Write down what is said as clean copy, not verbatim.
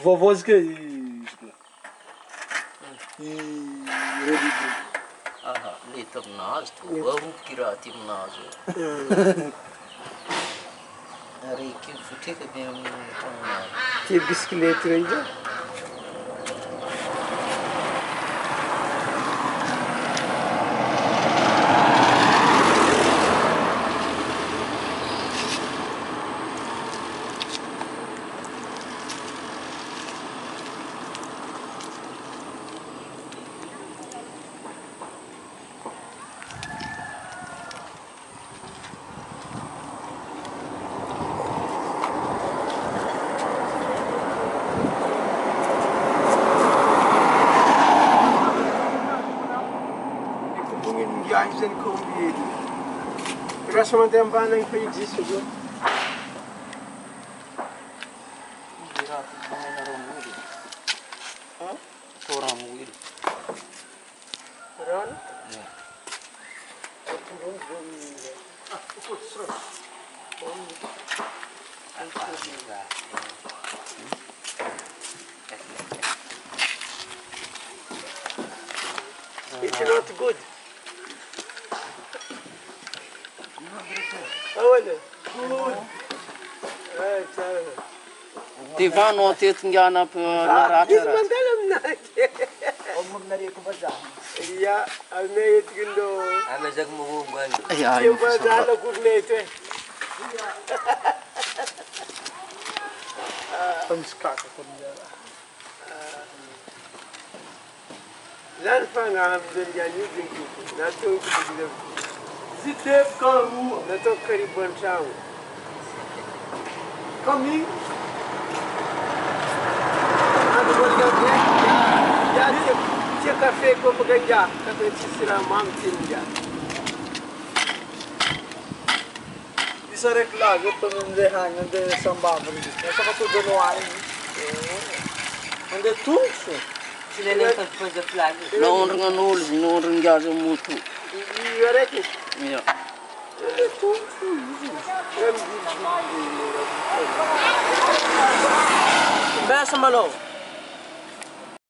vovozy ke izy religion. Aha, leta aminazy voaroboky raha ty aminazy reky fotreka be amin'ny tagnanazy. Ty bisikilety rey zao. Zany kombi rasa mandeha ambany agny fa existe zao. Rano? It's not good. Ty vano atetongana naratra izy mandala aminazy. Magnareko vazaha. Ia, aminay etikindo Amezako mahombo any. ty mbazaha la corneto e. Fa misy kaka koa Zany fagnampy zany niany io zany natao zitevika roa natao karibo an-tragno. Kami tia kafe koa baka ngia kafe tsy siramamy tia ngia. isa raiky laza eto mandeha hagny mandeha sambava saka to January mandeha tongotro Tsy nenay fahaza flag. naondrangan'olo izy naondrangazy moto. Io araiky Ia. Besa malo.